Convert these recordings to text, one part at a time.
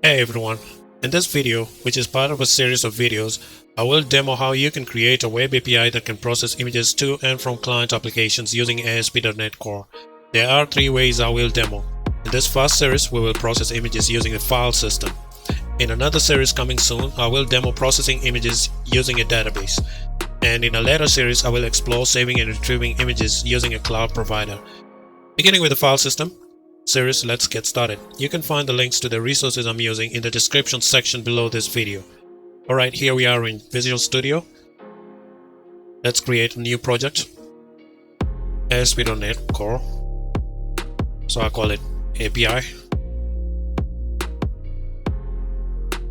Hey everyone, in this video, which is part of a series of videos, I will demo how you can create a web API that can process images to and from client applications using ASP.NET Core. There are 3 ways I will demo. In this first series, we will process images using a file system. In another series coming soon, I will demo processing images using a database. And in a later series, I will explore saving and retrieving images using a cloud provider. Beginning with the file system series, let's get started. You can find the links to the resources I'm using in the description section below this video. Alright, here we are in Visual Studio. Let's create a new project. ASP.NET Core. So I call it API.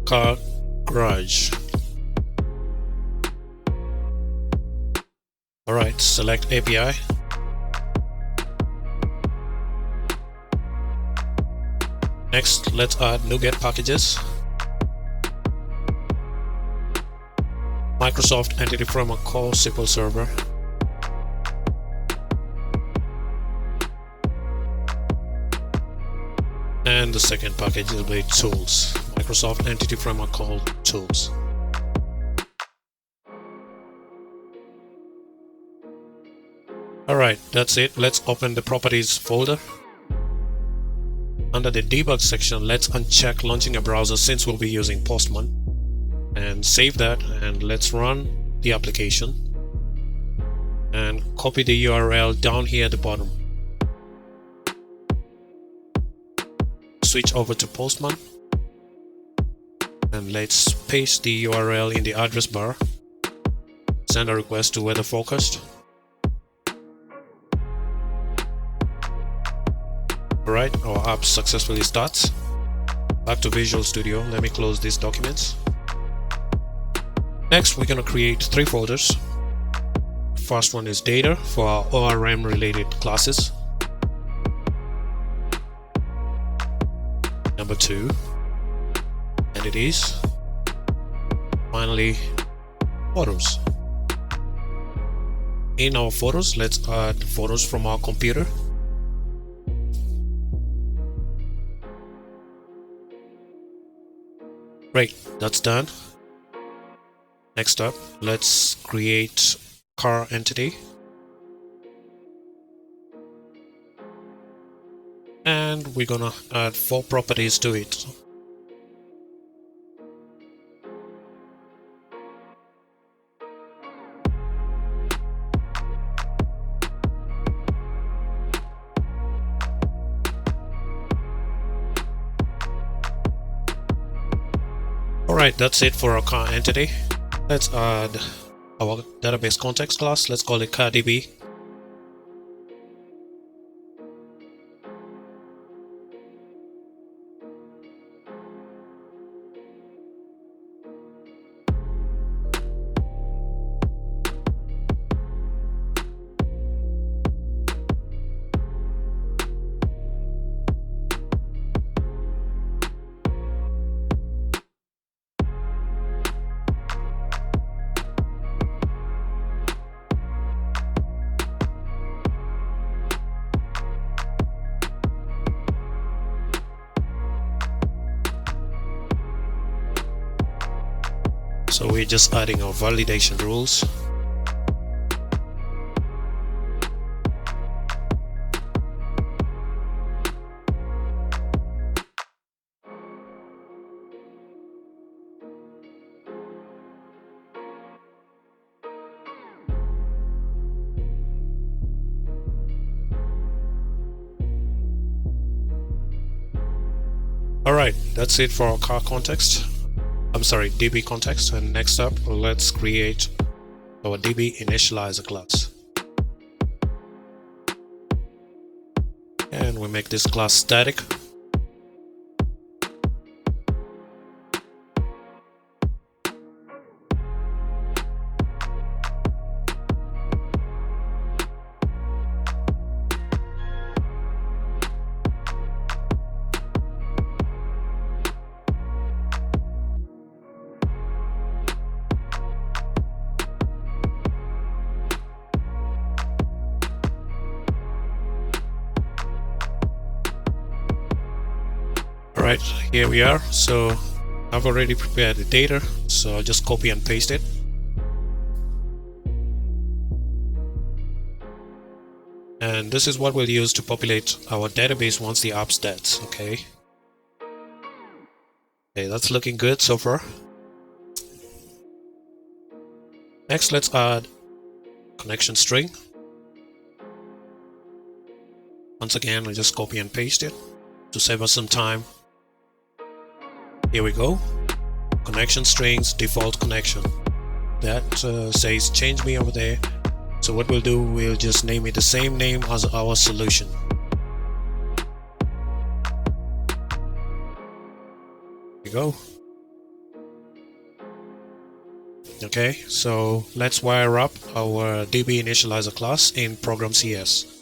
Car Garage. Alright, select API. Next, let's add Nuget Packages, Microsoft Entity Framework call SqlServer, and the second package will be Tools, Microsoft Entity Framework call Tools. Alright, that's it. Let's open the Properties folder. Under the debug section, let's uncheck launching a browser since we'll be using Postman, and save that, and let's run the application and copy the URL down here at the bottom. Switch over to Postman and let's paste the URL in the address bar. Send a request to Weather Focused. Alright, our app successfully starts. Back to Visual Studio. Let me close these documents. Next, we're going to create 3 folders. First one is data for our ORM related classes. Number 2, entities. Finally, photos. In our photos, let's add photos from our computer. Great, that's done. Next up, let's create car entity. And we're gonna add 4 properties to it. Alright, that's it for our car entity. Let's add our database context class. Let's call it CarDB. So we're just adding our validation rules. Alright, that's it for our car context. DB context. And next up, let's create our DB initializer class. And we make this class static. Right, here we are. So I've already prepared the data, so I'll just copy and paste it. And this is what we'll use to populate our database once the app's dead. Okay, that's looking good so far. Next, let's add connection string. Once again, I'll just copy and paste it to save us some time. Here we go. Connection strings, default connection. That says change me over there. So what we'll do, we'll just name it the same name as our solution. Here we go. Okay, so let's wire up our DB initializer class in program CS.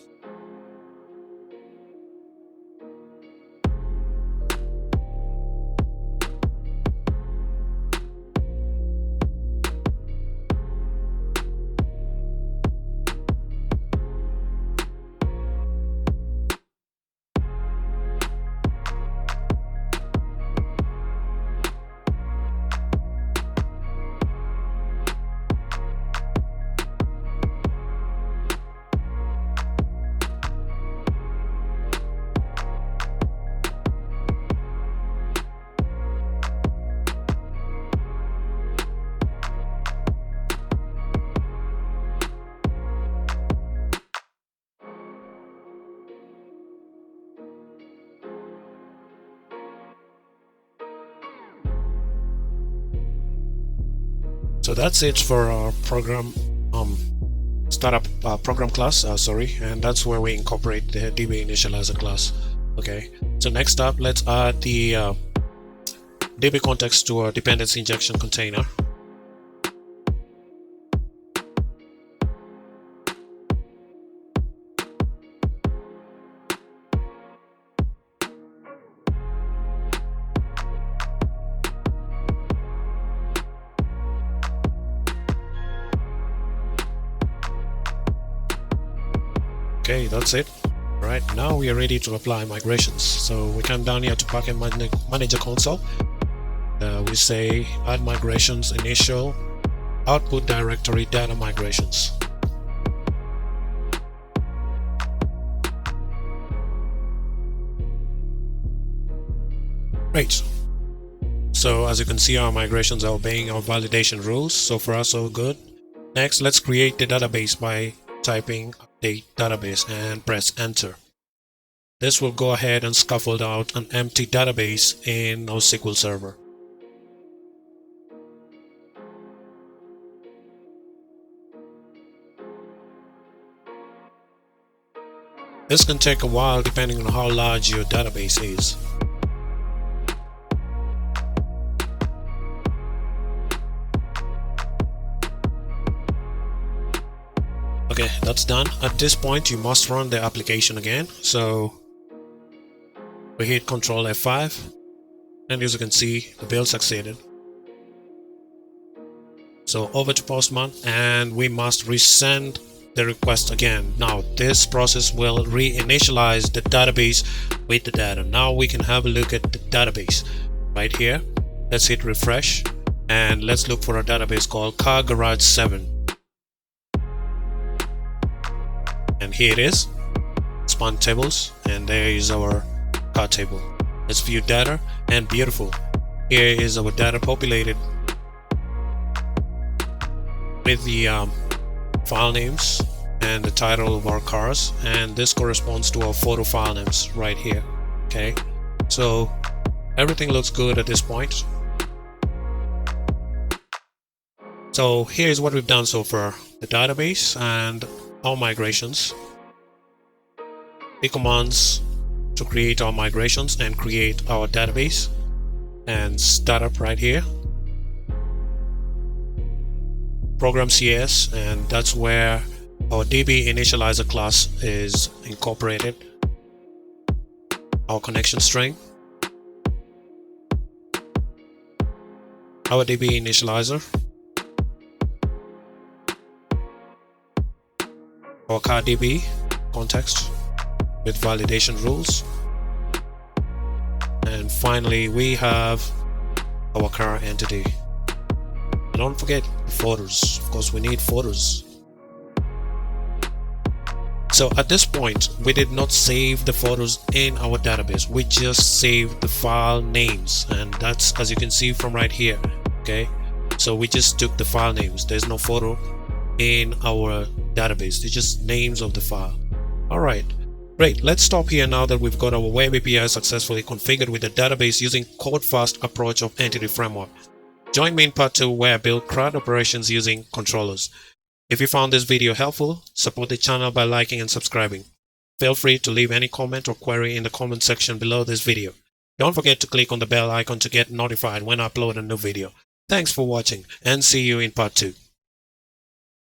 So that's it for our program startup program class, and that's where we incorporate the DB initializer class. Okay, so next up, let's add the DB context to our dependency injection container. Okay, that's it. Right, now we are ready to apply migrations. So we come down here to Package Manager console. We say add migrations initial output directory data migrations. Great. So as you can see, our migrations are obeying our validation rules. So far, so good. Next, let's create the database by typing update database and press enter. This will go ahead and scaffold out an empty database in our SQL Server. This can take a while depending on how large your database is. Okay, that's done. At this point, you must run the application again. So we hit Ctrl F5, and as you can see, the build succeeded. So over to Postman, and we must resend the request again. Now this process will reinitialize the database with the data. Now we can have a look at the database right here. Let's hit refresh, and let's look for a database called Car Garage 7. And here it is, span tables, and there is our car table. Let's view data, and beautiful. Here is our data populated with the file names and the title of our cars, and this corresponds to our photo file names right here. Okay, so everything looks good at this point. So here's what we've done so far: the database and our migrations, the commands to create our migrations and create our database, and startup right here, program CS, and that's where our DB initializer class is incorporated, our connection string, our DB initializer, our car DB context with validation rules, and And finally, we have our car entity. And don't forget photos. Of course, we need photos. So at this point, we did not save the photos in our database. We just saved the file names, and that's, as you can see from right here. Okay, so we just took the file names. There's no photo in our database. They're just names of the file. All right, great. Let's stop here now that we've got our web API successfully configured with the database using code-first approach of Entity Framework. Join me in part 2 where I build CRUD operations using controllers. If you found this video helpful, support the channel by liking and subscribing. Feel free to leave any comment or query in the comment section below this video. Don't forget to click on the bell icon to get notified when I upload a new video. Thanks for watching, and see you in part 2.